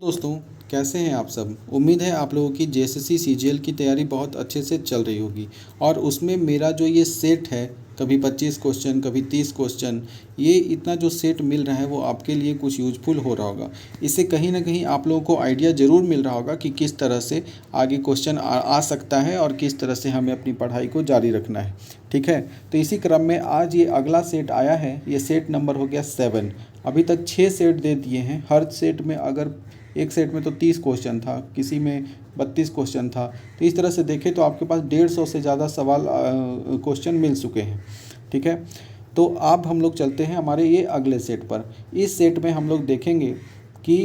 दोस्तों, कैसे हैं आप सब। उम्मीद है आप लोगों की जेएसएससी सीजीएल की तैयारी बहुत अच्छे से चल रही होगी। और उसमें मेरा जो ये सेट है, कभी 25 क्वेश्चन कभी 30 क्वेश्चन, ये इतना जो सेट मिल रहा है वो आपके लिए कुछ यूजफुल हो रहा होगा। इससे कहीं ना कहीं आप लोगों को आइडिया ज़रूर मिल रहा होगा कि किस तरह से आगे क्वेश्चन आ सकता है और किस तरह से हमें अपनी पढ़ाई को जारी रखना है। ठीक है, तो इसी क्रम में आज ये अगला सेट आया है। ये सेट नंबर हो गया 7। अभी तक 6 सेट दे दिए हैं। हर सेट में अगर एक सेट में तो 30 क्वेश्चन था, किसी में 32 क्वेश्चन था, तो इस तरह से देखें तो आपके पास 150 से ज़्यादा सवाल क्वेश्चन मिल चुके हैं। ठीक है, तो अब हम लोग चलते हैं हमारे ये अगले सेट पर। इस सेट में हम लोग देखेंगे कि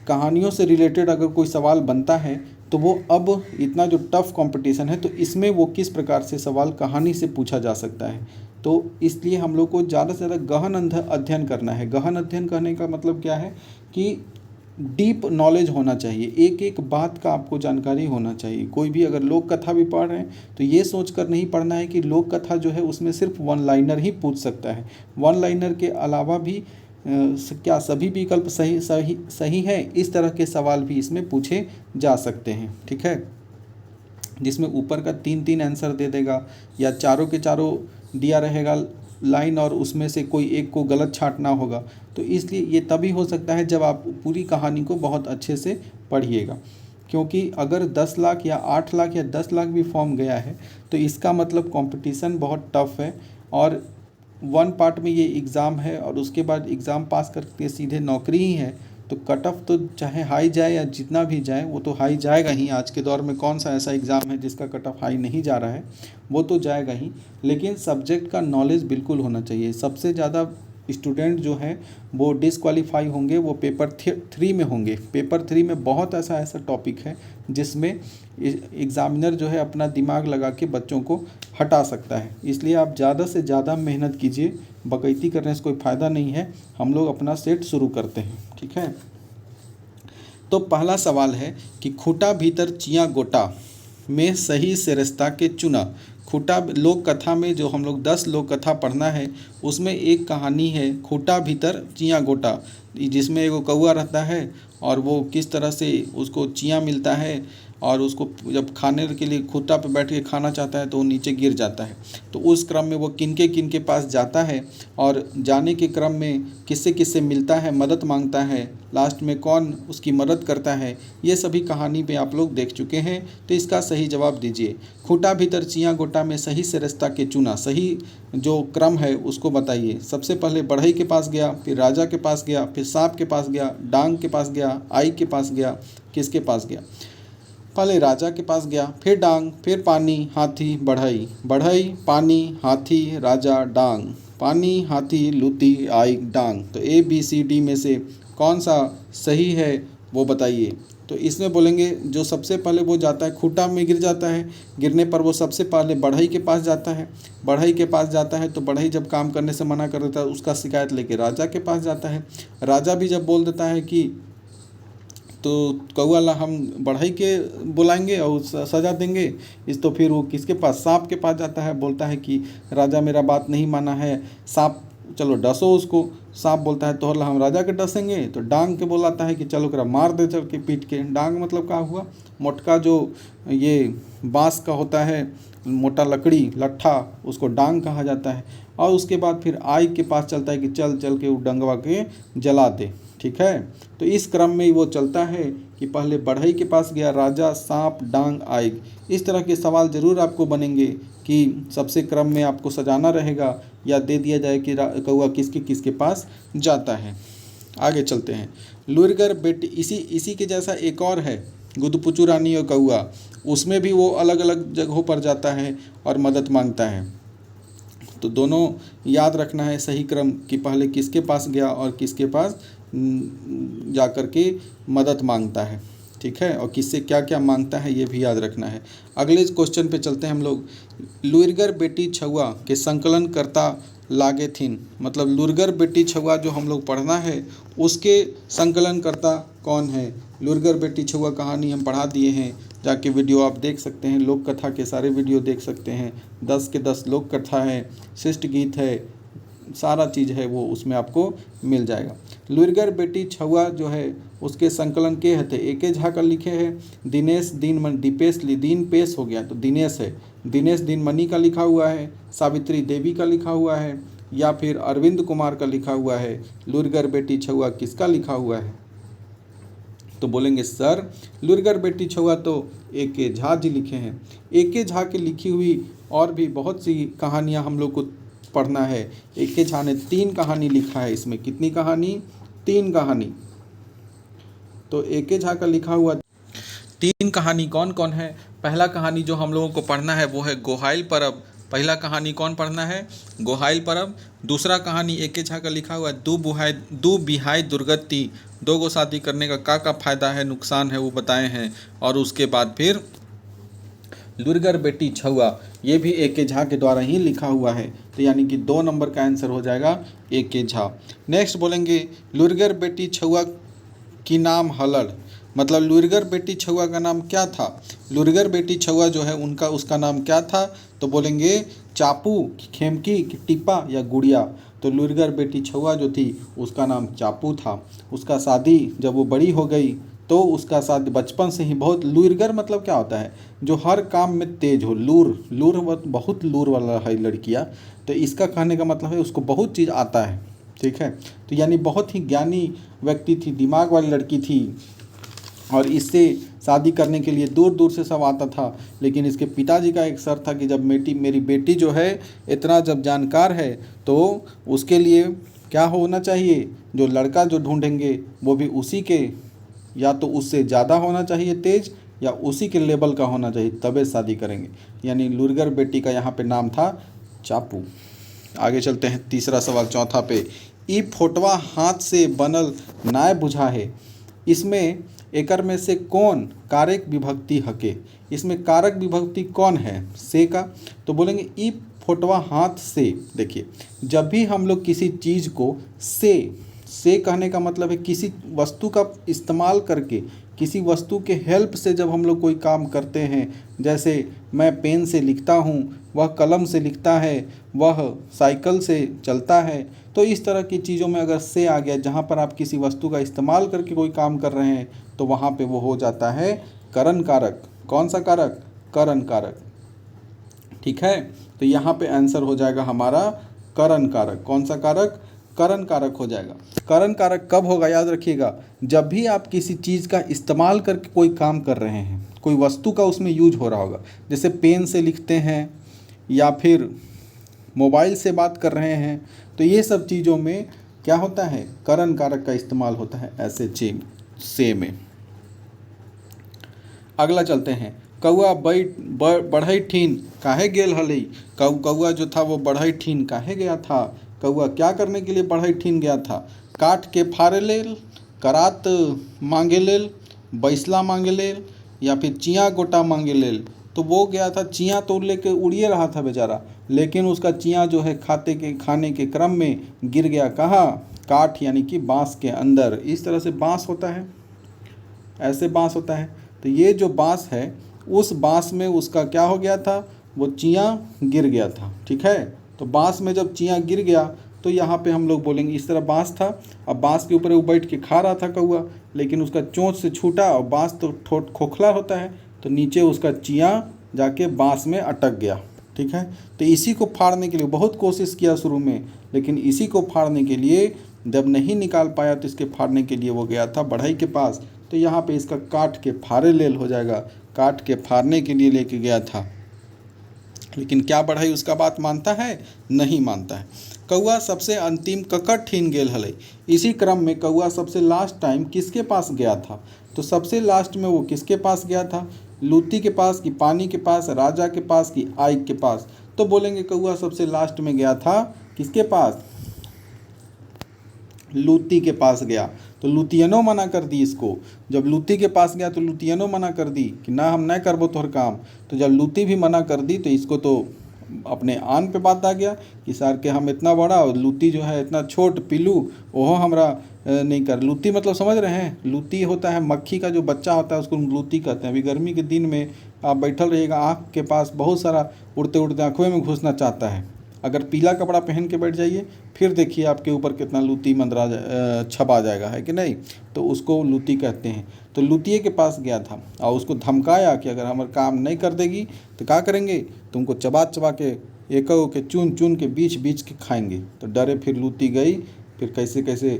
कहानियों से रिलेटेड अगर कोई सवाल बनता है तो वो अब इतना जो टफ कंपटीशन है तो इसमें वो किस प्रकार से सवाल कहानी से पूछा जा सकता है। तो इसलिए हम लोग को ज़्यादा से ज़्यादा गहन अध्ययन करना है। गहन अध्ययन करने का मतलब क्या है कि डीप नॉलेज होना चाहिए, एक एक बात का आपको जानकारी होना चाहिए। कोई भी अगर लोक कथा भी पढ़ रहे हैं तो ये सोचकर नहीं पढ़ना है कि लोक कथा जो है उसमें सिर्फ वन लाइनर ही पूछ सकता है। वन लाइनर के अलावा भी क्या सभी विकल्प सही है, इस तरह के सवाल भी इसमें पूछे जा सकते हैं। ठीक है, जिसमें ऊपर का 3 आंसर दे देगा या चारों के चारों दिया रहेगा लाइन और उसमें से कोई एक को गलत छांटना होगा। तो इसलिए ये तभी हो सकता है जब आप पूरी कहानी को बहुत अच्छे से पढ़िएगा। क्योंकि अगर 10 लाख या 8 लाख या 10 लाख भी फॉर्म गया है तो इसका मतलब कंपटीशन बहुत टफ है। और वन पार्ट में ये एग्ज़ाम है और उसके बाद एग्ज़ाम पास करके सीधे नौकरी ही है। तो कट ऑफ तो चाहे हाई जाए या जितना भी जाए वो तो हाई जाएगा ही। आज के दौर में कौन सा ऐसा एग्ज़ाम है जिसका कट ऑफ हाई नहीं जा रहा है, वो तो जाएगा ही। लेकिन सब्जेक्ट का नॉलेज बिल्कुल होना चाहिए। सबसे ज़्यादा स्टूडेंट जो हैं वो डिसक्वालीफाई होंगे, वो पेपर 3 में होंगे। पेपर 3 में बहुत ऐसा टॉपिक है जिसमें एग्ज़ामिनर जो है अपना दिमाग लगा के बच्चों को हटा सकता है। इसलिए आप ज़्यादा से ज़्यादा मेहनत कीजिए, बकैती करने से कोई फ़ायदा नहीं है। हम लोग अपना सेट शुरू करते हैं। ठीक है, तो पहला सवाल है कि खूटा भीतर चियाँ गोटा में सही सिरस्ता के चुना। खूटा लोक कथा में जो हम लोग 10 लोक कथा पढ़ना है उसमें एक कहानी है खूटा भीतर चियाँ गोटा, जिसमें एगो कौआ रहता है और वो किस तरह से उसको चियाँ मिलता है और उसको जब खाने के लिए खूटा पे बैठ के खाना चाहता है तो वो नीचे गिर जाता है। तो उस क्रम में वो किनके पास जाता है और जाने के क्रम में किससे किससे मिलता है, मदद मांगता है, लास्ट में कौन उसकी मदद करता है, ये सभी कहानी पे आप लोग देख चुके हैं। तो इसका सही जवाब दीजिए। खूटा भीतर चियाँ गोटा में सही सिरस्ता के चुना, सही जो क्रम है उसको बताइए। सबसे पहले बढ़ई के पास गया, फिर राजा के पास गया, फिर सांप के पास गया, डांग के पास गया, आई के पास गया, किसके पास गया। पहले राजा के पास गया, फिर डांग, फिर पानी, हाथी, बढ़ई। बढ़ई, पानी, हाथी, राजा, डांग। पानी, हाथी, लूती, आई, डांग। तो ABCD में से कौन सा सही है वो बताइए। तो इसमें बोलेंगे जो सबसे पहले वो जाता है खूटा में गिर जाता है। गिरने पर वो सबसे पहले बढ़ई के पास जाता है। बढ़ई के पास जाता है तो बढ़ई जब काम करने से मना कर देता है उसका शिकायत लेके राजा के पास जाता है। राजा भी जब बोल देता है कि तो कौआ ला हम बढ़ई के बुलाएंगे और सज़ा देंगे इस, तो फिर वो किसके पास, सांप के पास जाता है। बोलता है कि राजा मेरा बात नहीं माना है। सांप, चलो डसो उसको। सांप बोलता है तोहर ला हम राजा के डसेंगे। तो डांग के बोलाता है कि चलो करा मार दे चल के पीट के। डांग मतलब क्या हुआ, मोटका जो ये बांस का होता है, मोटा लकड़ी लट्ठा, उसको डांग कहा जाता है। और उसके बाद फिर आई के पास चलता है कि चल चल के वो डंगवा के जला दे। ठीक है, तो इस क्रम में वो चलता है कि पहले बढ़ई के पास गया, राजा, सांप, डांग, आई। इस तरह के सवाल ज़रूर आपको बनेंगे कि सबसे क्रम में आपको सजाना रहेगा या दे दिया जाए कि कौआ किसके किसके पास जाता है। आगे चलते हैं। लुरगर बेटी, इसी के जैसा एक और है गुदपुचू रानी और कौआ। उसमें भी वो अलग अलग जगहों पर जाता है और मदद मांगता है। तो दोनों याद रखना है सही क्रम कि पहले किसके पास गया और किसके पास जा कर के मदद मांगता है। ठीक है, और किससे क्या क्या मांगता है ये भी याद रखना है। अगले क्वेश्चन पे चलते हैं हम लोग। लुरगर बेटी छुआ के संकलन करता लागे थीन। मतलब लुरगर बेटी छुआ जो हम लोग पढ़ना है उसके संकलन करता कौन है। लुरगर बेटी छुआ कहानी हम पढ़ा दिए हैं, जाके वीडियो आप देख सकते हैं। लोक कथा के सारे वीडियो देख सकते हैं। 10 के 10 लोक कथा है, शिष्ट गीत है, सारा चीज़ है वो उसमें आपको मिल जाएगा। लुरगर बेटी छुआ जो है उसके संकलन के हते एके झा का लिखे हैं। दिनेश दिन मन दीपेश दिन पेश हो गया तो दिनेश है। दिनेश दिनमणि का लिखा हुआ है। सावित्री देवी का लिखा हुआ है, या फिर अरविंद कुमार का लिखा हुआ है। लुरगर बेटी छुआ किसका लिखा हुआ है? तो बोलेंगे सर लुरगर बेटी छुआ तो एके झा जी लिखे हैं। एके झा की लिखी हुई और भी बहुत सी कहानियाँ हम लोग को पढ़ना है। एके झा ने 3 कहानी लिखा है। इसमें कितनी कहानी? 3 कहानी। तो एके झा का लिखा हुआ 3 कहानी कौन कौन है? पहला कहानी जो हम लोगों को पढ़ना है वो है गोहाइल परब। पहला कहानी कौन पढ़ना है? गोहाइल परब। दूसरा कहानी एके झा का लिखा हुआ है दू बिहाय दुर्गति, 2 गो शादी करने का फायदा है नुकसान है वो बताए हैं। और उसके बाद फिर लुरगर बेटी छुआ, ये भी एके झा के द्वारा ही लिखा हुआ है। तो यानी कि 2 नंबर का आंसर हो जाएगा एके झा। नेक्स्ट बोलेंगे लुरगर बेटी छुआ की नाम हलड़, मतलब लुरगर बेटी छुआ का नाम क्या था? लुरगर बेटी छुआ जो है उसका नाम क्या था? तो बोलेंगे चापू, खेमकी, टिप्पा या गुड़िया। तो लुरगर बेटी छुआ जो थी उसका नाम चापू था। उसका शादी जब वो बड़ी हो गई तो उसका शादी बचपन से ही बहुत लुरगर मतलब क्या होता है? जो हर काम में तेज हो। लूर बहुत लूर वाला है लड़कियाँ। तो इसका कहने का मतलब है उसको बहुत चीज़ आता है, ठीक है। तो यानी बहुत ही ज्ञानी व्यक्ति थी, दिमाग वाली लड़की थी। और इससे शादी करने के लिए दूर दूर से सब आता था। लेकिन इसके पिताजी का एक शर्त था कि जब मेरी बेटी जो है इतना जब जानकार है तो उसके लिए क्या होना चाहिए? जो लड़का जो ढूंढेंगे वो भी उसी के या तो उससे ज़्यादा होना चाहिए तेज, या उसी के लेवल का होना चाहिए, तबे शादी करेंगे। यानी लुरगर बेटी का यहाँ पे नाम था चापू। आगे चलते हैं तीसरा सवाल, चौथा पे। ई फोटवा हाथ से बनल नाय बुझा है, इसमें एकर में से कौन कारक विभक्ति हके? इसमें कारक विभक्ति कौन है? से का। तो बोलेंगे ई फोटवा हाथ से। देखिए जब भी हम लोग किसी चीज़ को से कहने का मतलब है किसी वस्तु का इस्तेमाल करके, किसी वस्तु के हेल्प से जब हम लोग कोई काम करते हैं, जैसे मैं पेन से लिखता हूँ, वह कलम से लिखता है, वह साइकिल से चलता है। तो इस तरह की चीज़ों में अगर से आ गया, जहाँ पर आप किसी वस्तु का इस्तेमाल करके कोई काम कर रहे हैं, तो वहाँ पे वो हो जाता है करण कारक। कौन सा कारक? करण कारक, ठीक है। तो यहाँ पे आंसर हो जाएगा हमारा करण कारक। कौन सा कारक? करण कारक हो जाएगा। करण कारक कब होगा? याद रखिएगा, जब भी आप किसी चीज़ का इस्तेमाल करके कोई काम कर रहे हैं, कोई वस्तु का उसमें यूज हो रहा होगा, जैसे पेन से लिखते हैं या फिर मोबाइल से बात कर रहे हैं, तो ये सब चीज़ों में क्या होता है? करण कारक का इस्तेमाल होता है ऐसे से में। अगला चलते हैं, कौआ बढ़ई ठीन काहे गेल हलई। कौआ जो था वो बढ़ई ठीन काहे गया था? कौआ क्या करने के लिए बढ़ई ठीन गया था? काट के फाड़े लेल, करात मांगे लेल, बैसला मांगे लेल, या फिर चियाँ गोटा मांगे लेल। तो वो गया था, चियाँ तो लेके उड़िए रहा था बेचारा, लेकिन उसका चियाँ जो है खाने के क्रम में गिर गया। कहाँ? काठ यानी कि बाँस के अंदर। इस तरह से बाँस होता है, ऐसे बाँस होता है। तो ये जो बाँस है, उस बाँस में उसका क्या हो गया था? वो चियाँ गिर गया था, ठीक है। तो बाँस में जब चियाँ गिर गया तो यहाँ पे हम लोग बोलेंगे इस तरह बाँस था। अब बाँस के ऊपर वो बैठ के खा रहा था कौआ, लेकिन उसका चोंच से छूटा और बाँस तो खोखला होता है, तो नीचे उसका चियाँ जाके बाँस में अटक गया, ठीक है। तो इसी को फाड़ने के लिए बहुत कोशिश किया शुरू में, लेकिन इसी को फाड़ने के लिए जब नहीं निकाल पाया तो इसके फाड़ने के लिए वो गया था बढ़ई के पास। तो यहाँ पे इसका काट के फाड़े लेल हो जाएगा, काट के फाड़ने के लिए लेके गया था। लेकिन क्या बढ़ई उसका बात मानता है? नहीं मानता है। कौआ सबसे अंतिम ककर ठीन गेल हलई। इसी क्रम में कौआ सबसे लास्ट टाइम किसके पास गया था? तो सबसे लास्ट में वो किसके पास गया था? लूती के पास, कि पानी के पास, राजा के पास, कि आइक के पास? तो बोलेंगे कौआ सबसे लास्ट में गया था किसके पास? लूती के पास गया। तो लुतियनो मना कर दी इसको। जब लूती के पास गया तो लुतियनो मना कर दी कि ना हम नहीं करबो तोहर काम। तो जब लूती भी मना कर दी तो इसको तो अपने आन पे बात आ गया कि सर के हम इतना बड़ा और लूती जो है इतना छोट पिल्लू, ओहो हमरा नहीं कर। लूती मतलब समझ रहे हैं? लूती होता है मक्खी का जो बच्चा होता है, उसको लूती कहते हैं। अभी गर्मी के दिन में आप बैठल रहिएगा, आँख के पास बहुत सारा उड़ते उड़ते आँखों में घुसना चाहता है। अगर पीला कपड़ा पहन के बैठ जाइए फिर देखिए आपके ऊपर कितना लूती मंदरा छपा जाएगा, है कि नहीं। तो उसको लूती कहते हैं। तो लूतिये के पास गया था और उसको धमकाया कि अगर हमारा काम नहीं कर देगी तो क्या करेंगे, तुमको चबा चबा के एक के चुन चुन के बीच बीच के खाएंगे। तो डरे फिर लूती गई, फिर कैसे कैसे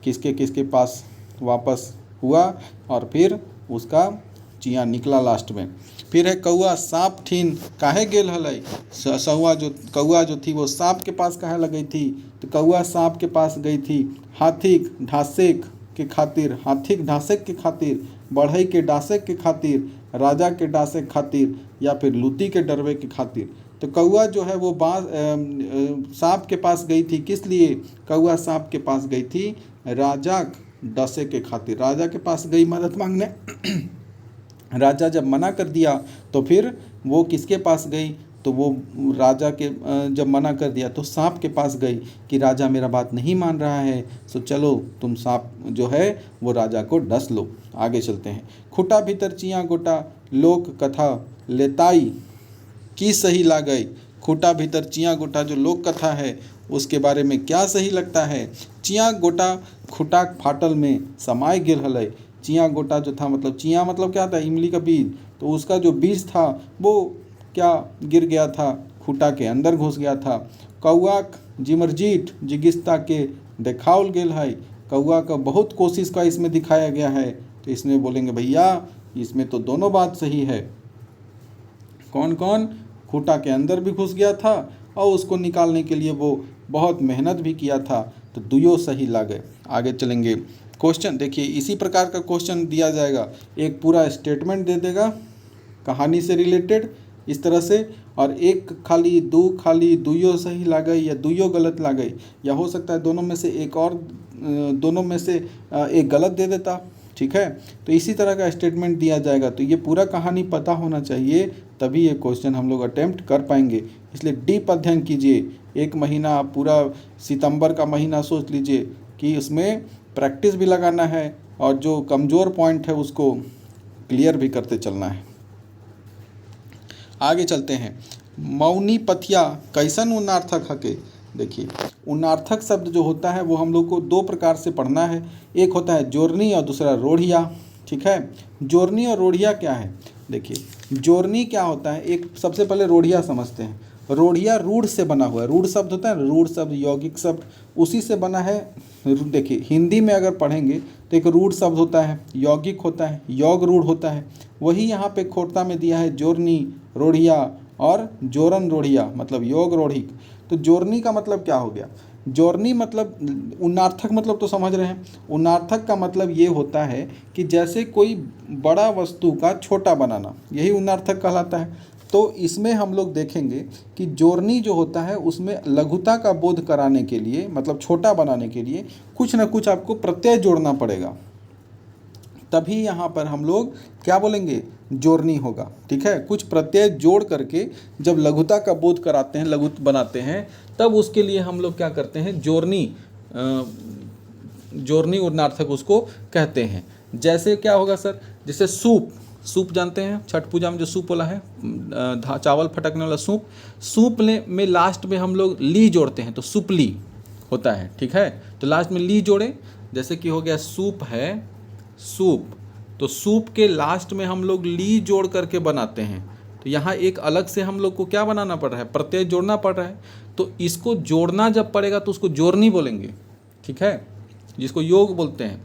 किसके किसके पास वापस हुआ और फिर उसका चियाँ निकला लास्ट में। फिर है कौआ सांप ठीन काहे गेल हलै। कौआ जो थी वो सांप के पास काहे लगी थी, तो कौआ सांप के पास गई थी हाथीक ढांसेक के खातिर, हाथीक ढांसेक के खातिर, बढ़ई के डांसेक के खातिर, राजा के डांसेक खातिर, या फिर लूती के डरवे के खातिर। तो कौआ जो है वो सांप के पास गई थी, किस लिए कौआ सांप के पास गई थी, राजा डसे के खातिर। राजा के पास गई मदद मांगने राजा जब मना कर दिया तो फिर वो किसके पास गई, तो वो राजा के जब मना कर दिया तो सांप के पास गई कि राजा मेरा बात नहीं मान रहा है, तो चलो तुम सांप जो है वो राजा को डस लो। आगे चलते हैं। खुटा भीतर चियाँ गोटा लोक कथा लेताई की सही ला गई। खुटा भीतर चियाँ गोटा जो लोक कथा है उसके बारे में क्या सही लगता है। चियाँ गोटा खुटा फाटल में समाय गेल हलै। चियाँ गोटा जो था मतलब चियाँ मतलब क्या था, इमली का बीज, तो उसका जो बीज था वो क्या गिर गया था, खूटा के अंदर घुस गया था। कौआ जिमरजीत जिगिस्ता के देखावल गेल है। कौआ का बहुत कोशिश का इसमें दिखाया गया है। तो इसमें बोलेंगे भैया इसमें तो दोनों बात सही है। कौन कौन, खूटा के अंदर भी घुस गया था और उसको निकालने के लिए वो बहुत मेहनत भी किया था, तो दुयो सही लगे। आगे चलेंगे। क्वेश्चन देखिए, इसी प्रकार का क्वेश्चन दिया जाएगा, एक पूरा स्टेटमेंट दे देगा कहानी से रिलेटेड इस तरह से, और एक खाली दो खाली दुयो सही ला गई या दुयो गलत ला गई, या हो सकता है दोनों में से एक और दोनों में से एक गलत दे देता, ठीक है। तो इसी तरह का स्टेटमेंट दिया जाएगा। तो ये पूरा कहानी पता होना चाहिए, तभी ये क्वेश्चन हम लोग अटेम्प्ट कर पाएंगे। इसलिए डीप अध्ययन कीजिए। एक महीना आप पूरा सितंबर का महीना सोच लीजिए कि उसमें प्रैक्टिस भी लगाना है और जो कमज़ोर पॉइंट है उसको क्लियर भी करते चलना है। आगे चलते हैं। मौनी पथिया कैसन उन्नार्थक हके। देखिए, उन्नार्थक शब्द जो होता है वो हम लोग को दो प्रकार से पढ़ना है। एक होता है जोड़नी और दूसरा रोढ़िया, ठीक है। जोड़नी और रोढ़िया क्या है, देखिए जोड़नी क्या होता है, एक सबसे पहले रोढ़िया समझते हैं। रोढ़िया रूढ़ से बना हुआ है। रूढ़ शब्द होता है, रूढ़ शब्द यौगिक शब्द, उसी से बना है। देखिए हिंदी में अगर पढ़ेंगे तो एक रूढ़ शब्द होता है, यौगिक होता है, योग रूढ़ होता है। वही यहाँ पे खोरता में दिया है जोड़नी, रोढ़िया और जोरन रोढ़िया, मतलब योग रोढ़िक। तो जोड़नी का मतलब क्या हो गया, जोड़नी मतलब उन्नार्थक मतलब तो समझ रहे हैं। उन्नार्थक का मतलब ये होता है कि जैसे कोई बड़ा वस्तु का छोटा बनाना, यही उन्नार्थक कहलाता है। तो इसमें हम लोग देखेंगे कि जोड़नी जो होता है उसमें लघुता का बोध कराने के लिए, मतलब छोटा बनाने के लिए कुछ ना कुछ आपको प्रत्यय जोड़ना पड़ेगा, तभी यहाँ पर हम लोग क्या बोलेंगे, जोड़नी होगा, ठीक है। कुछ प्रत्यय जोड़ करके जब लघुता का बोध कराते हैं, लघु बनाते हैं, तब उसके लिए हम लोग क्या करते हैं, जोड़नी उन्नार्थक उसको कहते हैं। जैसे क्या होगा सर, जैसे सूप जानते हैं, छठ पूजा में जो सूप वाला है, चावल फटकने वाला सूप, में लास्ट में हम लोग ली जोड़ते हैं तो सुपली होता है, ठीक है। तो लास्ट में ली जोड़े, जैसे कि हो गया सूप है, सूप, तो सूप के लास्ट में हम लोग ली जोड़ करके बनाते हैं। तो यहाँ एक अलग से हम लोग को क्या बनाना पड़ रहा है, प्रत्यय जोड़ना पड़ रहा है। तो इसको जोड़ना जब पड़ेगा तो उसको जोड़नी बोलेंगे, ठीक है, जिसको योग बोलते हैं।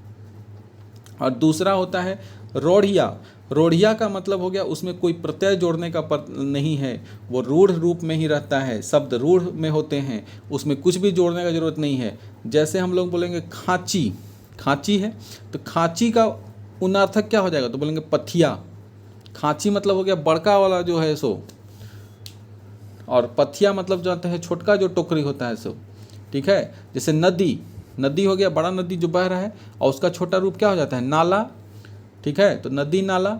और दूसरा होता है रोढ़िया। रोढ़िया का मतलब हो गया उसमें कोई प्रत्यय जोड़ने का नहीं है, वो रूढ़ रूप में ही रहता है, शब्द रूढ़ में होते हैं, उसमें कुछ भी जोड़ने का जरूरत नहीं है। जैसे हम लोग बोलेंगे खांची, खांची है तो खांची का उन्नार्थक क्या हो जाएगा, तो बोलेंगे पथिया। खांची मतलब हो गया बड़का वाला जो है सो, और पथिया मतलब जानते हैं छोटका जो टोकरी होता है सो, ठीक है। जैसे नदी, नदी हो गया बड़ा नदी जो बह रहा है, और उसका छोटा रूप क्या हो जाता है, नाला, ठीक है। तो नदी नाला,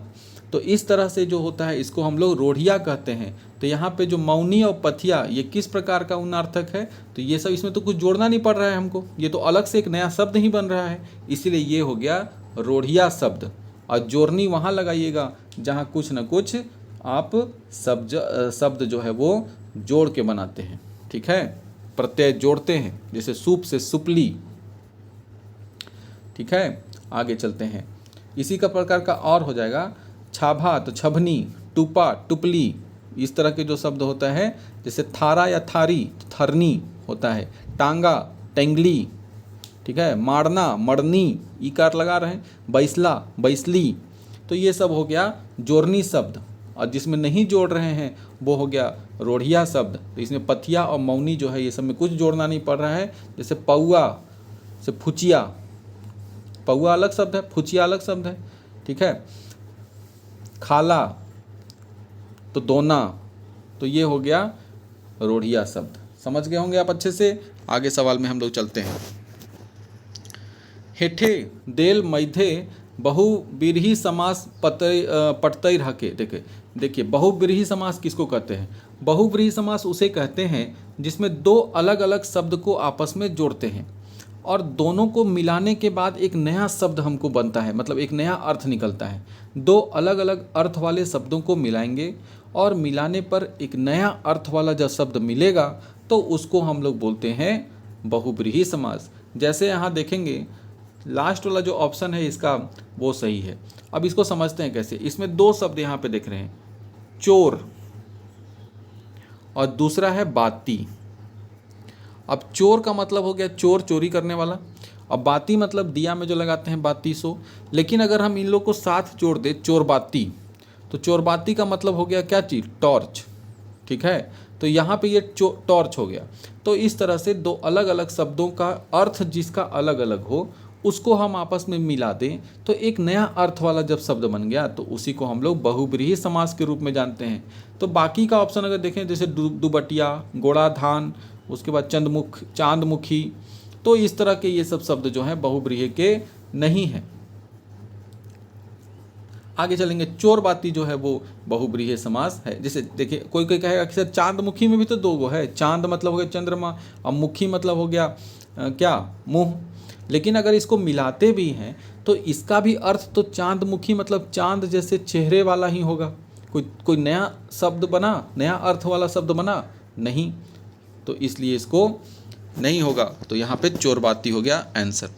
तो इस तरह से जो होता है इसको हम लोग रोढ़िया कहते हैं। तो यहाँ पे जो मौनी और पथिया ये किस प्रकार का उन्नार्थक है, तो ये सब इसमें तो कुछ जोड़ना नहीं पड़ रहा है हमको, ये तो अलग से एक नया शब्द ही बन रहा है, इसीलिए ये हो गया रोढ़िया शब्द। और जोड़नी वहाँ लगाइएगा जहाँ कुछ न कुछ आप शब्द जो है वो जोड़ के बनाते हैं। ठीक है, प्रत्यय जोड़ते हैं, जैसे सूप से सुपली। ठीक है, आगे चलते हैं। इसी का प्रकार का और हो जाएगा, छाभा तो छभनी, टूपा टुपली, इस तरह के जो शब्द होता है, जैसे थारा या थारी तो थरनी होता है, टांगा टेंगली। ठीक है, मारना मरनी, इकार लगा रहे हैं, बैसला बैसली। तो ये सब हो गया जोड़नी शब्द। और जिसमें नहीं जोड़ रहे हैं वो हो गया रोढ़िया शब्द। तो इसमें पथिया और मौनी जो है ये सब में कुछ जोड़ना नहीं पड़ रहा है। जैसे पौआ से फुचिया, पौआ अलग शब्द है, फुचिया अलग शब्द है। ठीक है, खाला तो दोना, तो ये हो गया रोढ़िया शब्द। समझ गए होंगे आप अच्छे से। आगे सवाल में हम लोग चलते हैं। हेठे देल मैधे बहुब्रीहि समास पटतई रहके। देखिए बहुब्रीहि समास किसको कहते हैं? बहुब्रीहि समास उसे कहते हैं जिसमें दो अलग अलग शब्द को आपस में जोड़ते हैं और दोनों को मिलाने के बाद एक नया शब्द हमको बनता है, मतलब एक नया अर्थ निकलता है। दो अलग अलग अर्थ वाले शब्दों को मिलाएंगे और मिलाने पर एक नया अर्थ वाला जब शब्द मिलेगा तो उसको हम लोग बोलते हैं बहुब्रीहि समास। जैसे यहाँ देखेंगे लास्ट वाला जो ऑप्शन है इसका वो सही है। अब इसको समझते हैं कैसे। इसमें दो शब्द यहाँ पे देख रहे हैं, चोर और दूसरा है बाती। अब चोर का मतलब हो गया चोर, चोरी करने वाला। अब बाती मतलब दिया में जो लगाते हैं बाती सो। लेकिन अगर हम इन लोग को साथ जोड़ दे चोर बाती, तो चोर बाती का मतलब हो गया क्या चीज़? टॉर्च। ठीक है, तो यहाँ पे ये टॉर्च हो गया। तो इस तरह से दो अलग अलग शब्दों का अर्थ जिसका अलग अलग हो उसको हम आपस में मिला दें तो एक नया अर्थ वाला जब शब्द बन गया तो उसी को हम लोग बहुब्रीहि समास के रूप में जानते हैं। तो बाकी का ऑप्शन अगर देखें जैसे दुबटिया, गोड़ा धान, उसके बाद चांदमुखी, तो इस तरह के ये सब शब्द जो हैं बहुब्रीहि के नहीं हैं। आगे चलेंगे। चोर बाती जो है वो बहुब्रीहि समास है। जैसे देखिए कोई कोई कहेगा कि सर चांदमुखी में भी तो दो गो है, चांद मतलब हो गया चंद्रमा और मुखी मतलब हो गया क्या? मुंह। लेकिन अगर इसको मिलाते भी हैं तो इसका भी अर्थ तो चांदमुखी मतलब चांद जैसे चेहरे वाला ही होगा। कोई नया शब्द बना, नया अर्थ वाला शब्द बना नहीं, तो इसलिए इसको नहीं होगा। तो यहाँ पे चोर बाती हो गया आंसर।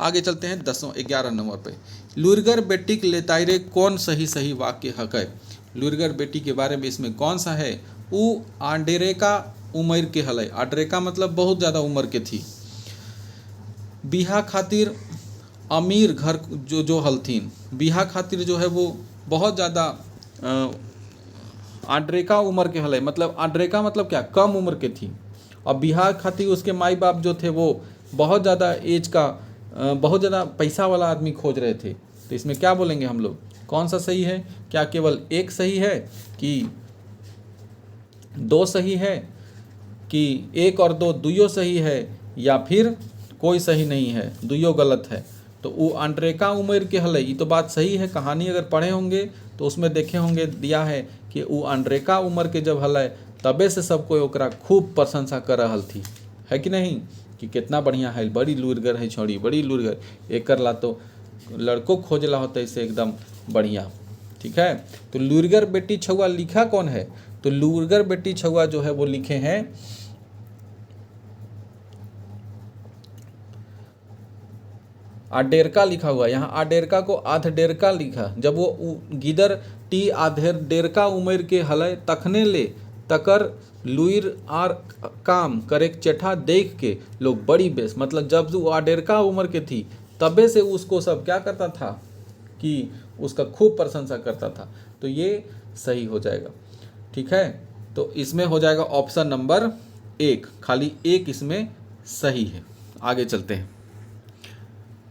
आगे चलते हैं 11 नंबर पे। लुरगर बेटी के लेतायरे कौन सही सही वाक्य हक है? लुरगर बेटी के बारे में इसमें कौन सा है? उ आडेरे का उम्र के हलय। आडेरे का मतलब बहुत ज़्यादा उम्र के थी। बिहा खातिर अमीर घर जो हलथीन। बिहा खातिर जो है वो बहुत ज़्यादा आड्रेका उम्र के हलय, मतलब आड्रेका मतलब क्या? कम उम्र के थी। और बिहा खातिर उसके माई बाप जो थे वो बहुत ज़्यादा एज का, बहुत ज़्यादा पैसा वाला आदमी खोज रहे थे। तो इसमें क्या बोलेंगे हम लोग? कौन सा सही है? क्या केवल एक सही है कि दो सही है कि एक और दो दुइयो सही है या फिर कोई सही नहीं है, दुइयो गलत है? तो वो आंड्रेका उम्र के हलय, ये तो बात सही है। कहानी अगर पढ़े होंगे तो उसमें देखे होंगे दिया है कि वो आंड्रेका उम्र के जब हलय तबे से सब कोई ओकरा खूब प्रशंसा कर रहल थी, है कि नहीं? कि कितना बढ़िया है, बड़ी लुरगर है छोड़ी, बड़ी लुरगर, एक कर ला तो लड़कों खोजला होता है इसे एकदम बढ़िया। ठीक है, तो लुरगर बेटी छुआ लिखा कौन है? तो लुरगर बेटी छुआ जो है वो लिखे हैं आडेरका लिखा हुआ। यहाँ आडेरका को आधडेरका लिखा। जब वो गिदर टी आधेर डेरका उम्र के हलय तखने ले तकर लुइर आर काम करे चेठा देख के लोग बड़ी बेस, मतलब जब वो आडेरका उम्र के थी तबे से उसको सब क्या करता था कि उसका खूब प्रशंसा करता था। तो ये सही हो जाएगा। ठीक है, तो इसमें हो जाएगा ऑप्शन नंबर 1, खाली एक इसमें सही है। आगे चलते हैं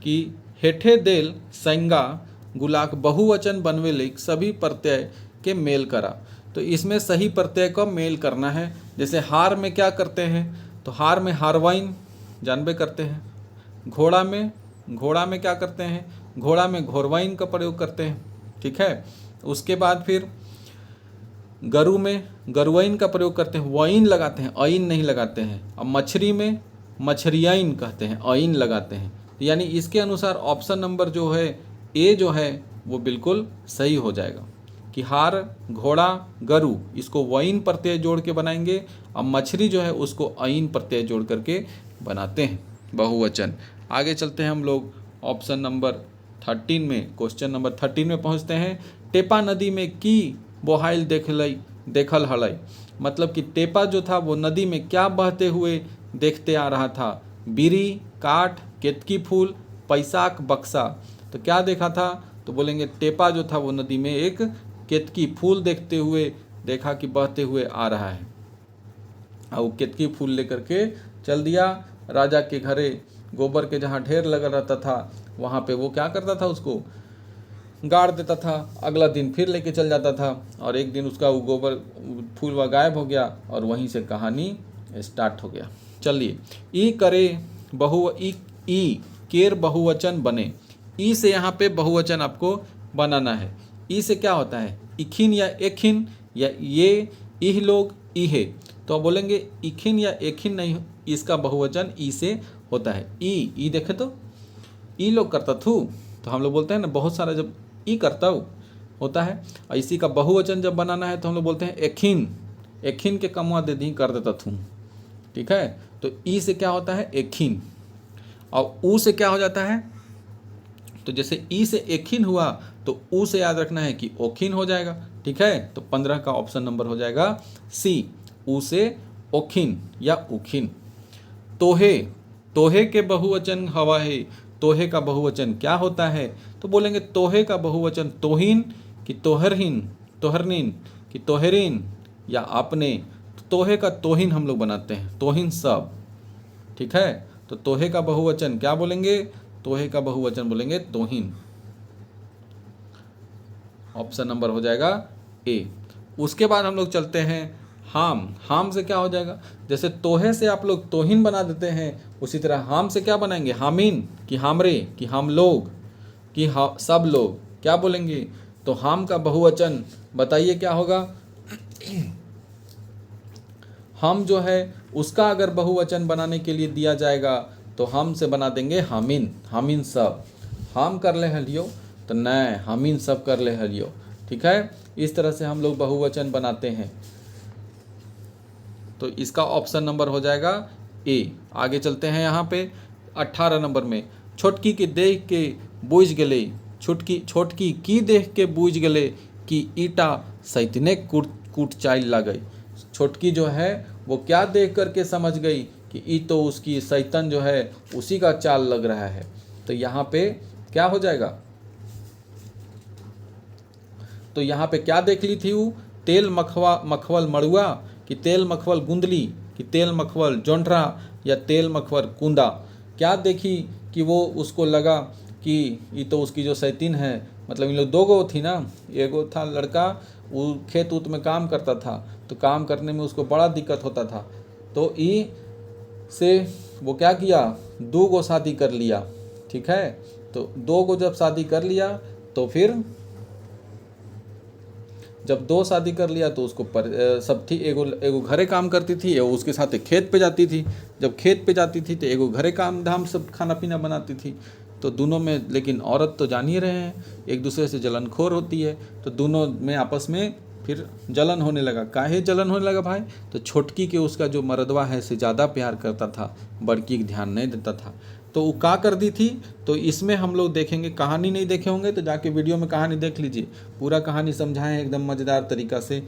कि हेठे देल संज्ञा गुलाक बहुवचन बनवे ले सभी प्रत्यय के मेल करा। तो इसमें सही प्रत्यय को मेल करना है। जैसे हार में क्या करते हैं? तो हार में हारवाइन जानबे करते हैं। घोड़ा में क्या करते हैं? घोड़ा में घोरवाइन का प्रयोग करते हैं। ठीक है, उसके बाद फिर गरु में गरुवाइन का प्रयोग करते हैं, वाइन लगाते हैं, अइन नहीं लगाते हैं। अब मछली में मछरियाइन कहते हैं, अइन लगाते हैं। यानी इसके अनुसार ऑप्शन नंबर जो है ए जो है वो बिल्कुल सही हो जाएगा। कि हार, घोड़ा, गरु, इसको वईन प्रत्यय जोड़ के बनाएंगे। अब मछली जो है उसको अईन प्रत्यय जोड़ करके बनाते हैं बहुवचन। आगे चलते हैं हम लोग ऑप्शन नंबर 13 में, क्वेश्चन नंबर 13 में पहुंचते हैं। टेपा नदी में की बोहाइल देखल हलई, मतलब कि टेपा जो था वो नदी में क्या बहते हुए देखते आ रहा था? बीरी, काठ, केतकी फूल, पैसाक, बक्सा। तो क्या देखा था? तो बोलेंगे टेपा जो था वो नदी में एक केतकी फूल देखते हुए देखा कि बहते हुए आ रहा है। और वो केतकी फूल लेकर के चल दिया राजा के घरे। गोबर के जहाँ ढेर लगा रहता था वहाँ पे वो क्या करता था, उसको गाड़ देता था। अगला दिन फिर लेके चल जाता था और एक दिन उसका वो गोबर फूल वह गायब हो गया और वहीं से कहानी स्टार्ट हो गया। चलिए, ई करे ई केर बहुवचन बने। ई से यहाँ पे बहुवचन आपको बनाना है। ई से क्या होता है? इखिन या एखिन, या ये, इह लोग, इहे। तो आप बोलेंगे इखिन या एखिन नहीं, इसका बहुवचन ई से होता है। ई देखे तो ई लोग करता थू, तो हम लोग बोलते हैं ना बहुत सारा जब ई करता होता है। और इसी का बहुवचन जब बनाना है तो हम लोग बोलते हैं एखिन। एखिन के कमुआ दे दी कर देता थू, ठीक है। तो ई से क्या होता है? एखिन। और ऊ से क्या हो जाता है? तो जैसे ई से एखिन हुआ तो ऊ से याद रखना है कि ओखिन हो जाएगा, ठीक है। तो 15 का ऑप्शन नंबर हो जाएगा सी, ऊ से ओखिन या उखिन। तोहे, तोहे के बहुवचन हवा है। तोहे का बहुवचन क्या होता है? तो बोलेंगे तोहे का बहुवचन तोहिन कि तोहरहिन, तोहरनिन कि तोहरिन या आपने। तो तोहे का तोहिन हम लोग बनाते हैं, तोहिन सब, ठीक है। तो तोहे का बहुवचन क्या बोलेंगे? तोहे का बहुवचन बोलेंगे तोहिन। ऑप्शन नंबर हो जाएगा ए। उसके बाद हम लोग चलते हैं हाम। हाम से क्या हो जाएगा? जैसे तोहे से आप लोग तोहिन बना देते हैं, उसी तरह हाम से क्या बनाएंगे? हामिन कि हामरे कि हम लोग कि सब लोग। क्या बोलेंगे? तो हाम का बहुवचन बताइए क्या होगा? हम जो है उसका अगर बहुवचन बनाने के लिए दिया जाएगा तो हम से बना देंगे हामिन, हामिन सब। हम कर ले हलियो तो नहीं, हामिन सब कर ले हलियो, ठीक है। इस तरह से हम लोग बहुवचन बनाते हैं। तो इसका ऑप्शन नंबर हो जाएगा ए। आगे चलते हैं यहाँ पे 18 नंबर में। छोटकी के देख के बूझ गले, छोटकी की देख के बूझ गले कि ईटा सैतने कूट चाल ला गई। छोटकी जो है वो क्या देख करके समझ गई कि ई तो उसकी सैतन जो है उसी का चाल लग रहा है। तो यहाँ पे क्या हो जाएगा? तो यहाँ पे क्या देख ली थी वो? तेल मखवल मड़ुआ कि तेल मखवल गुंदली कि तेल मखवल जोंढरा या तेल मखवल कुंदा। क्या देखी कि वो उसको लगा कि ये तो उसकी जो सैतीन है, मतलब इन लोग दो गो थी ना, एगो था लड़का वो खेत उत में काम करता था, तो काम करने में उसको बड़ा दिक्कत होता था। तो ई से वो क्या किया? दो गो शादी कर लिया, ठीक है। तो दो गो जब शादी कर लिया तो फिर जब दो शादी कर लिया तो उसको सब थी, एगो घरे काम करती थी, एगो उसके साथ खेत पे जाती थी। जब खेत पे जाती थी तो एगो घरे काम धाम सब खाना पीना बनाती थी। तो दोनों में, लेकिन औरत तो जान ही रहे हैं एक दूसरे से जलनखोर होती है, तो दोनों में आपस में फिर जलन होने लगा। काहे जलन होने लगा भाई? तो छोटकी के उसका जो मर्दवा है से ज़्यादा प्यार करता था, बड़की का ध्यान नहीं देता था। तो वो क्या कर दी थी? तो इसमें हम लोग देखेंगे, कहानी नहीं देखे होंगे तो जाके वीडियो में कहानी देख लीजिए, पूरा कहानी समझाएं एकदम मज़ेदार तरीक़ा से।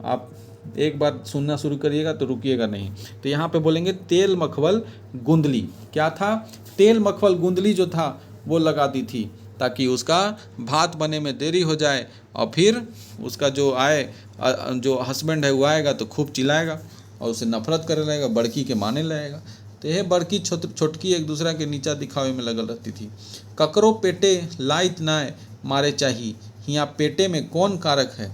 आप एक बार सुनना शुरू करिएगा तो रुकिएगा नहीं। तो यहाँ पे बोलेंगे तेल मखवल गुंदली। क्या था? तेल मखवल गुंदली जो था वो लगा दी थी ताकि उसका भात बने में देरी हो जाए, और फिर उसका जो जो हस्बैंड है वो आएगा तो खूब चिल्लाएगा और उसे नफरत करने लगेगा, बड़की के माने लगेगा। तो यह बड़की छोटकी एक दूसरा के नीचा दिखावे में लगल रहती थी। ककरो पेटे लाइत नाय मारे चाहिए, यहाँ पेटे में कौन कारक है?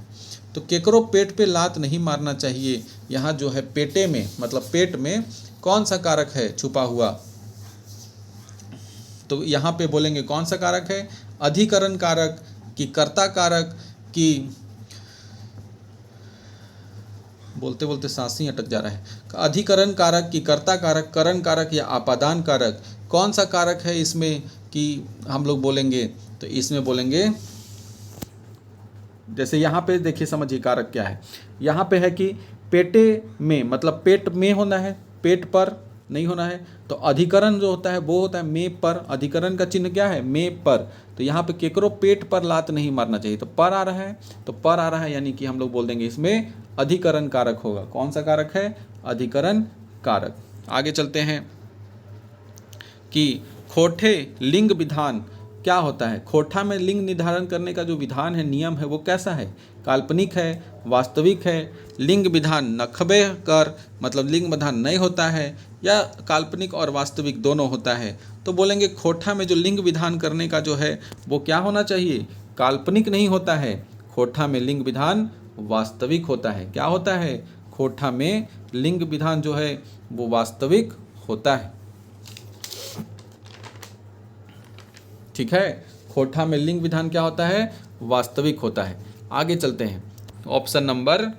तो केकरो पेट पे लात नहीं मारना चाहिए। यहाँ जो है पेटे में, मतलब पेट में कौन सा कारक है छुपा हुआ? तो यहाँ पे बोलेंगे कौन सा कारक है? अधिकरण कारक कि कर्ता कारक कि, बोलते बोलते सांस ही अटक जा रहा है। अधिकरण कारक कि कर्ता कारक, करण कारक या आपादान कारक, कौन सा कारक है इसमें कि हम लोग बोलेंगे? तो इसमें बोलेंगे जैसे यहाँ पे देखिए, समझिए कारक क्या है। यहाँ पे है कि पेटे में, मतलब पेट में होना है, पेट पर नहीं होना है। तो अधिकरण जो होता है वो होता है में पर, अधिकरण का चिन्ह क्या है, में पर। तो यहाँ पे केकरो पेट पर लात नहीं मारना चाहिए, तो पर आ रहा है, तो पर आ रहा है, यानी कि हम लोग बोल देंगे इसमें अधिकरण कारक होगा। कौन सा कारक है, अधिकरण कारक। आगे चलते हैं कि खोटे लिंग विधान क्या होता है। खोटा में लिंग निर्धारण करने का जो विधान है, नियम है, वो कैसा है, काल्पनिक है, वास्तविक है। लिंग विधान नखबे कर, मतलब लिंग विधान नहीं होता है, या काल्पनिक और वास्तविक दोनों होता है। तो बोलेंगे खोटा में जो लिंग विधान करने का जो है वो क्या होना चाहिए, काल्पनिक नहीं होता है। खोटा में लिंग विधान वास्तविक होता है। क्या होता है, खोटा में लिंग विधान जो है वो वास्तविक होता है। ठीक है, खोटा में लिंग विधान क्या होता है, वास्तविक होता है। आगे चलते हैं ऑप्शन नंबर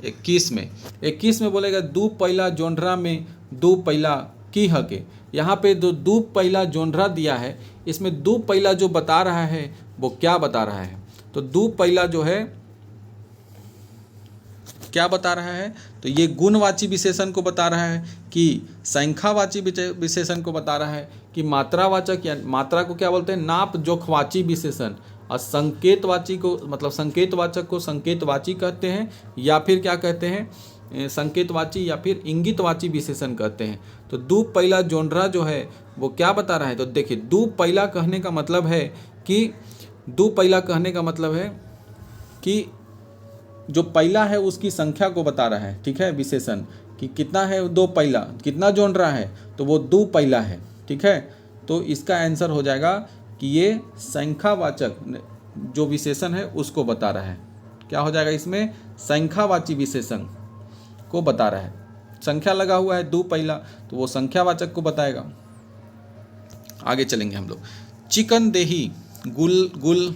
21 में। 21 में बोलेगा दू पहिला जोंढरा में दू पहिला की हके। यहाँ पे जो दू पहिला जोंढरा दिया है, इसमें दू पहिला जो बता रहा है वो क्या बता रहा है, तो दू पहिला जो है क्या बता रहा है, तो ये गुणवाची विशेषण को बता रहा है, कि संख्यावाची विशेषण को बता रहा है, कि मात्रावाचक, या मात्रा को क्या बोलते हैं, नाप जोखवाची विशेषण, और संकेतवाची को, मतलब संकेतवाचक को संकेतवाची कहते हैं, या फिर क्या कहते हैं, संकेतवाची या फिर इंगितवाची विशेषण कहते हैं। तो दू पहिला जोंढरा जो है वो क्या बता रहा है, तो देखिए दू पहिला कहने का मतलब है कि, दू पहिला कहने का मतलब है कि जो पहिला है उसकी संख्या को बता रहा है। ठीक है, विशेषण कि कितना है, दो पहिला, कितना जोड़ रहा है, तो वो दो पहिला है। ठीक है, तो इसका आंसर हो जाएगा कि ये संख्यावाचक जो विशेषण है उसको बता रहा है। क्या हो जाएगा इसमें, संख्यावाची विशेषण को बता रहा है। संख्या लगा हुआ है दो पहिला, तो वो संख्यावाचक को बताएगा। आगे चलेंगे हम लोग। चिकन देही गुलगुल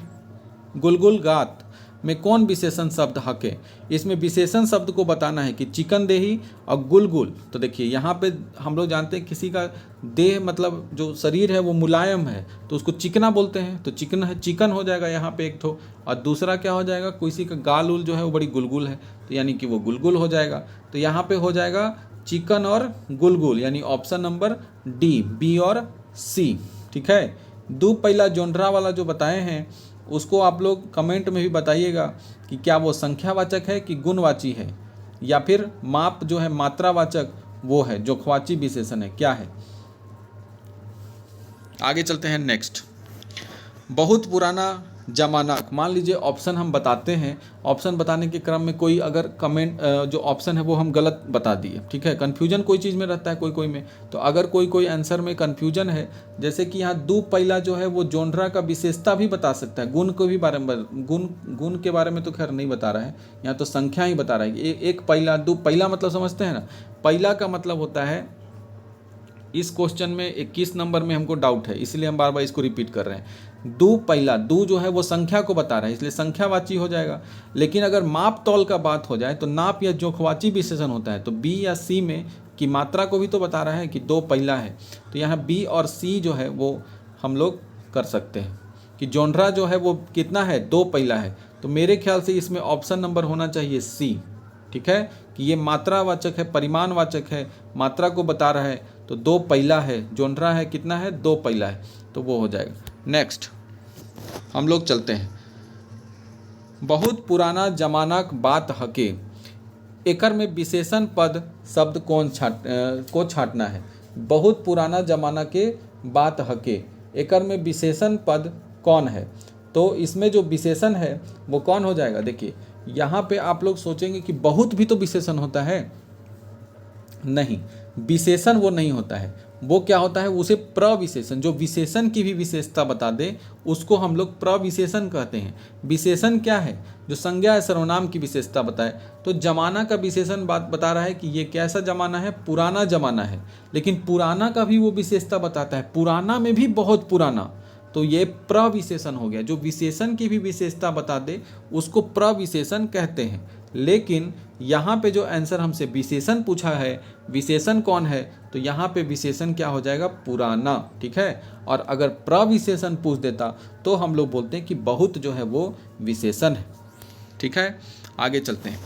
गात में कौन विशेषण शब्द हके। इसमें विशेषण शब्द को बताना है कि चिकन देही और गुलगुल। तो देखिए यहाँ पे हम लोग जानते हैं किसी का देह, मतलब जो शरीर है वो मुलायम है, तो उसको चिकना बोलते हैं, तो चिकन है, चिकन हो जाएगा यहाँ पे एक ठो। और दूसरा क्या हो जाएगा, किसी का गाल उल जो है वो बड़ी गुलगुल है, तो यानी कि वो गुलगुल हो जाएगा। तो यहाँ पे हो जाएगा चिकन और गुलगुल, यानी ऑप्शन नंबर डी, बी और सी। ठीक है, दो पहिला जोंढरा वाला जो बताए हैं उसको आप लोग कमेंट में भी बताइएगा कि क्या वो संख्यावाचक है कि गुणवाची है, या फिर माप जो है मात्रावाचक वो है, जोखवाची विशेषण है, क्या है। आगे चलते हैं नेक्स्ट। बहुत पुराना जमाना, मान लीजिए ऑप्शन हम बताते हैं, ऑप्शन बताने के क्रम में कोई अगर कमेंट जो ऑप्शन है वो हम गलत बता दिए, ठीक है, कन्फ्यूजन कोई चीज़ में रहता है कोई में, तो अगर कोई आंसर में कन्फ्यूजन है, जैसे कि यहाँ दो पहिला जो है वो जोंढरा का विशेषता भी बता सकता है, गुण को भी बारे में, गुण के बारे में तो खैर नहीं बता रहा है, यहाँ तो संख्या ही बता रहा है। एक पहिला, दो पहिला मतलब समझते हैं ना, पहिला का मतलब होता है, इस क्वेश्चन में 21 नंबर में हमको डाउट है, इसलिए हम बार बार इसको रिपीट कर रहे हैं। दो पहिला, दो जो है वो संख्या को बता रहा है, इसलिए संख्यावाची हो जाएगा। लेकिन अगर माप तौल का बात हो जाए तो नाप या जोखवाची विशेषण होता है, तो बी या सी में की मात्रा को भी तो बता रहा है कि दो पहिला है, तो यहाँ बी और सी जो है वो हम लोग कर सकते हैं कि जोंढरा जो है वो कितना है, दो पहिला है। तो मेरे ख्याल से इसमें ऑप्शन नंबर होना चाहिए सी। ठीक है, कि ये मात्रावाचक है, परिमाणवाचक है, मात्रा को बता रहा है, तो दो पहिला है, जोंढरा है कितना है, दो पहिला है, तो वो हो जाएगा। नेक्स्ट हम लोग चलते हैं। बहुत पुराना जमाना बात हके, एकर में विशेषण पद शब्द को छांटना है। बहुत पुराना जमाना के बात हके, एकर में विशेषण पद कौन है, तो इसमें जो विशेषण है वो कौन हो जाएगा। देखिए यहाँ पे आप लोग सोचेंगे कि बहुत भी तो विशेषण होता है, नहीं, विशेषण वो नहीं होता है, वो क्या होता है, उसे प्रविशेषण, जो विशेषण की भी विशेषता बता दे उसको हम लोग प्रविशेषण कहते हैं। विशेषण क्या है, जो संज्ञा या सर्वनाम की विशेषता बताए। तो जमाना का विशेषण बात बता रहा है कि ये कैसा जमाना है, पुराना जमाना है, लेकिन पुराना का भी वो विशेषता बताता है, पुराना में भी बहुत पुराना, तो ये प्रविशेषण हो गया। जो विशेषण की भी विशेषता बता दे उसको प्रविशेषण कहते हैं। लेकिन यहाँ पे जो आंसर हमसे विशेषण पूछा है, विशेषण कौन है, तो यहाँ पे विशेषण क्या हो जाएगा, पुराना। ठीक है, और अगर प्रविशेषण पूछ देता तो हम लोग बोलते हैं कि बहुत जो है वो विशेषण है। ठीक है, आगे चलते हैं।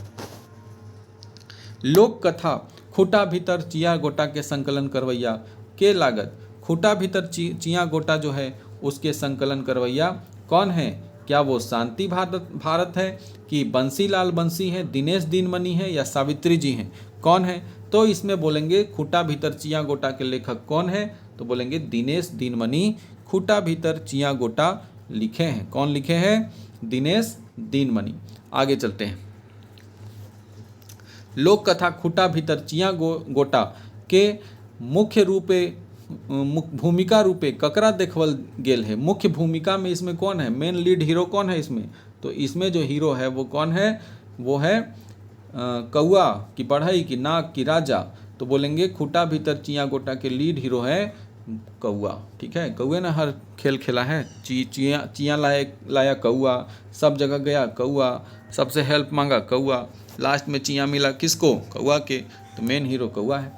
लोक कथा खूटा भीतर चिया गोटा के संकलन करवैया के लागत। खूटा भीतर चिया गोटा जो है उसके संकलन करवैया कौन है? क्या वो शांति भारत है, कि बंसीलाल बंसी है, दिनेश दीनमणि है, या सावित्री जी हैं? कौन है? तो इसमें बोलेंगे खूटा भीतर चिया गोटा के लेखक कौन है, तो बोलेंगे दिनेश दीनमणि खूटा भीतर चिया गोटा लिखे हैं। कौन लिखे हैं? दिनेश दीनमणि। आगे चलते हैं। लोक कथा खूटा भीतर चिया गोटा के मुख्य रूपे भूमिका रूपे ककरा देखवल गेल है। मुख्य भूमिका में इसमें कौन है? मेन लीड हीरो कौन है इसमें? तो इसमें जो हीरो है वो कौन है? वो है कौआ की बढ़ई की नाग की राजा। तो बोलेंगे खूटा भीतर चिया गोटा के लीड हीरो है कौआ। ठीक है, कौए ने हर खेल खेला है। चिया लाया कौआ, सब जगह गया कौआ, सबसे हेल्प मांगा कौआ, लास्ट में चिया मिला किसको? कौआ के। तो मेन हीरो कौआ है।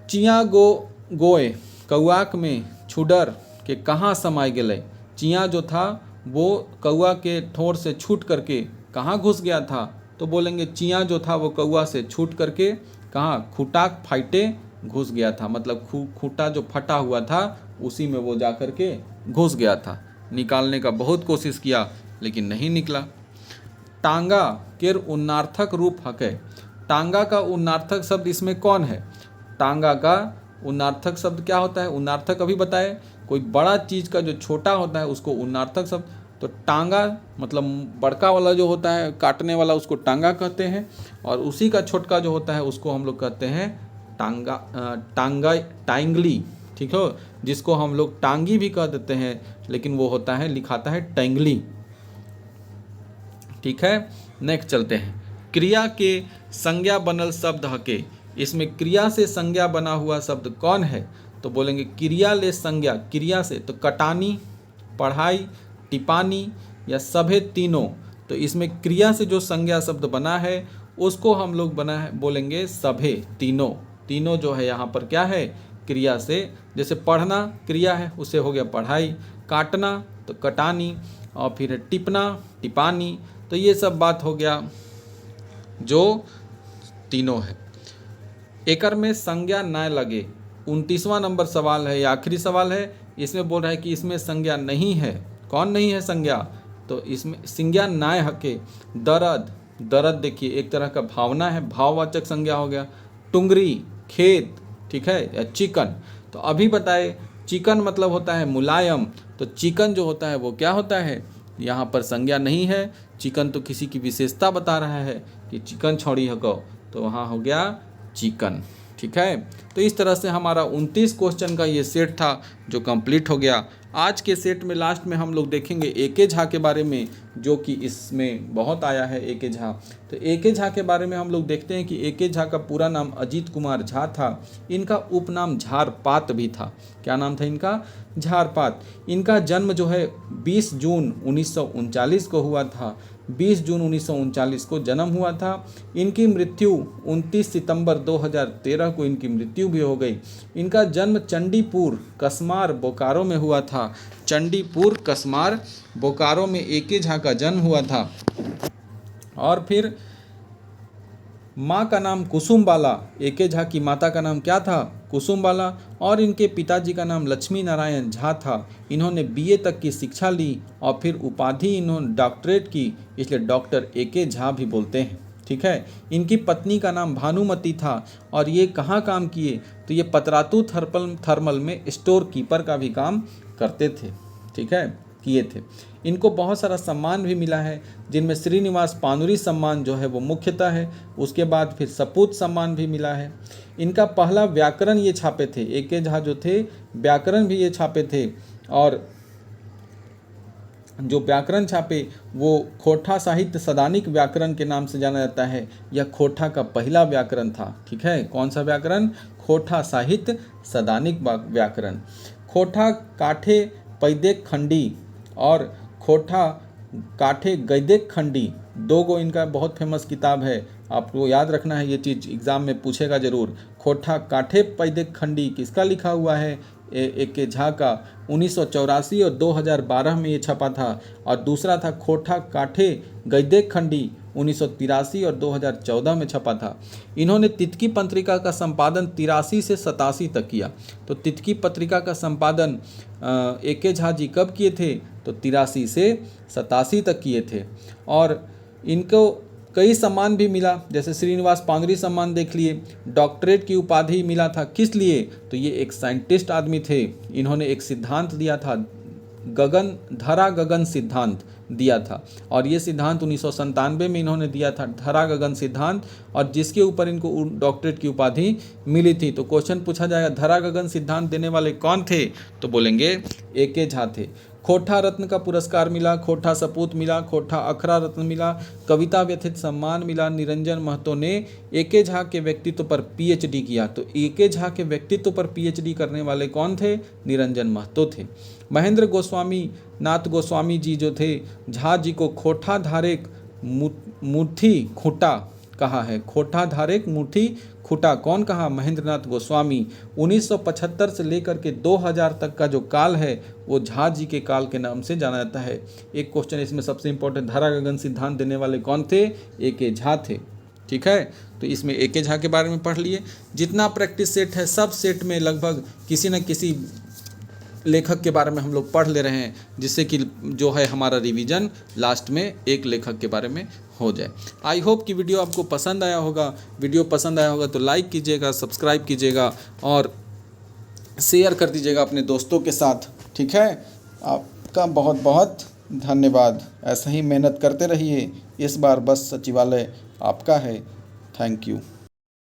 चिया गोए कौआक में छुडर के कहाँ समाय गेले। चिया जो था वो कौआ के ठोर से छूट करके कहाँ घुस गया था? तो बोलेंगे चिया जो था वो कौआ से छूट करके कहाँ? खूटाक फाइटे घुस गया था। मतलब खूटा जो फटा हुआ था उसी में वो जा कर के घुस गया था। निकालने का बहुत कोशिश किया लेकिन नहीं निकला। टांगा केर उन्नार्थक रूप हके। टांगा का उन्नार्थक शब्द इसमें कौन है? टांगा का उन्नार्थक शब्द क्या होता है? उन्नार्थक अभी बताए, कोई बड़ा चीज़ का जो छोटा होता है उसको उन्नार्थक शब्द। तो टांगा मतलब बड़का वाला जो होता है काटने वाला उसको टांगा कहते हैं, और उसी का छोटका जो होता है उसको हम लोग कहते हैं टांगली। ठीक हो, जिसको हम लोग टांगी भी कह देते हैं लेकिन वो होता है लिखाता है टैंगली। ठीक है, नेक्स्ट चलते हैं। क्रिया के संज्ञा बनल शब्द हके। इसमें क्रिया से संज्ञा बना हुआ शब्द कौन है? तो बोलेंगे क्रिया ले संज्ञा। क्रिया से तो कटानी, पढ़ाई, टिपानी या सभे तीनों। तो इसमें क्रिया से जो संज्ञा शब्द बना है उसको हम लोग बोलेंगे सभे तीनों। तीनों जो है यहाँ पर क्या है? क्रिया से। जैसे पढ़ना क्रिया है, उससे हो गया पढ़ाई। काटना तो कटानी, और फिर टिपना टिपानी। तो ये सब बात हो गया जो तीनों है। एकर में संज्ञा न लगे। 29वां नंबर सवाल है, या आखिरी सवाल है। इसमें बोल रहा है कि इसमें संज्ञा नहीं है। कौन नहीं है संज्ञा? तो इसमें संज्ञा न हके। दर्द, दर्द देखिए एक तरह का भावना है, भाववाचक संज्ञा हो गया। टुंगरी खेत, ठीक है, या चिकन। तो अभी बताए चिकन मतलब होता है मुलायम, तो चिकन जो होता है वो क्या होता है? यहाँ पर संज्ञा नहीं है। चिकन तो किसी की विशेषता बता रहा है कि चिकन छौड़ी हको, तो वहाँ हो गया चिकन। ठीक है, तो इस तरह से हमारा 29 क्वेश्चन का ये सेट था जो कंप्लीट हो गया। आज के सेट में लास्ट में हम लोग देखेंगे ए.के. झा के बारे में, जो कि इसमें बहुत आया है ए.के. झा। तो ए.के. झा के बारे में हम लोग देखते हैं कि ए.के. झा का पूरा नाम अजीत कुमार झा था। इनका उपनाम झारपात भी था। क्या नाम था इनका? झारपात। इनका जन्म जो है 20 जून 1939 को हुआ था। 20 जून 1939 को जन्म हुआ था। इनकी मृत्यु 29 सितंबर 2013 को इनकी मृत्यु भी हो गई। इनका जन्म चंडीपुर कसमार बोकारो में हुआ था। चंडीपुर कसमार बोकारो में ए.के. झा का जन्म हुआ था। और फिर माँ का नाम कुसुमबाला। ए.के. झा की माता का नाम क्या था? कुसुमबाला। और इनके पिताजी का नाम लक्ष्मी नारायण झा था। इन्होंने बीए तक की शिक्षा ली और फिर उपाधि इन्होंने डॉक्टरेट की, इसलिए डॉक्टर ए.के. झा भी बोलते हैं। ठीक है, इनकी पत्नी का नाम भानुमती था। और ये कहाँ काम किए? तो ये पतरातू थर्मल में स्टोर कीपर का भी काम करते थे। ठीक है, किए थे। इनको बहुत सारा सम्मान भी मिला है, जिनमें श्रीनिवास पानुरी सम्मान जो है वो मुख्यतः है। उसके बाद फिर सपूत सम्मान भी मिला है। इनका पहला व्याकरण ये छापे थे। ए.के. झा जो थे व्याकरण भी ये छापे थे, और जो व्याकरण छापे वो खोटा साहित्य सदानिक व्याकरण के नाम से जाना जाता है। यह खोटा का पहला व्याकरण था। ठीक है, कौन सा व्याकरण? खोटा साहित्य सदानिक व्याकरण। खोटा काठे पैदेक खंडी और खोटा काठे गैदेक खंडी दो गो इनका बहुत फेमस किताब है, आपको याद रखना है, ये चीज़ एग्ज़ाम में पूछेगा ज़रूर। खोठा काठे पैदे खंडी किसका लिखा हुआ है? A.K. झा का। 1984 और 2012 में ये छपा था। और दूसरा था खोठा काठे गद्य खंडी, 1983 और 2014 में छपा था। इन्होंने तितकी पत्रिका का संपादन 83 से 87 तक किया। तो तितकी पत्रिका का संपादन A.K. झा जी कब किए थे? तो 83 से 87 तक किए थे। और इनको कई सम्मान भी मिला, जैसे श्रीनिवास पांगरी सम्मान देख लिए, डॉक्टरेट की उपाधि मिला था। किस लिए? तो ये एक साइंटिस्ट आदमी थे, इन्होंने एक सिद्धांत दिया था, धरा गगन सिद्धांत दिया था। और ये सिद्धांत 1997 में इन्होंने दिया था, धरा गगन सिद्धांत, और जिसके ऊपर इनको डॉक्टरेट की उपाधि मिली थी। तो क्वेश्चन पूछा जाएगा धरा गगन सिद्धांत देने वाले कौन थे? तो बोलेंगे A.K. झा थे। खोठा रत्न का पुरस्कार मिला, खोठा सपूत मिला, खोठा अखरा रत्न मिला, कविता व्यथित सम्मान मिला। निरंजन महतो ने A.K. झा के व्यक्तित्व पर PhD किया। तो A.K. झा के व्यक्तित्व पर PhD करने वाले कौन थे? निरंजन महतो थे। महेंद्र गोस्वामी नाथ गोस्वामी जी जो थे, झा जी को खोठा धारेक मुट्ठी खूटा कहा है। खोठा धारेक मुट्ठी खूटा कौन कहा? महेंद्र नाथ गोस्वामी। 1975 से लेकर के 2000 तक का जो काल है वो झा जी के काल के नाम से जाना जाता है। एक क्वेश्चन इसमें सबसे इंपॉर्टेंट, धरा गगन सिद्धांत देने वाले कौन थे? A.K. झा थे। ठीक है, तो इसमें A.K. झा के बारे में पढ़ लिए। जितना प्रैक्टिस सेट है सब सेट में लगभग किसी न किसी लेखक के बारे में हम लोग पढ़ ले रहे हैं, जिससे कि जो है हमारा रिवीजन लास्ट में एक लेखक के बारे में हो जाए। आई होप कि वीडियो आपको पसंद आया होगा। वीडियो पसंद आया होगा तो लाइक कीजिएगा, सब्सक्राइब कीजिएगा और शेयर कर दीजिएगा अपने दोस्तों के साथ। ठीक है, आपका बहुत बहुत धन्यवाद। ऐसा ही मेहनत करते रहिए। इस बार बस सचिवालय आपका है। Thank you.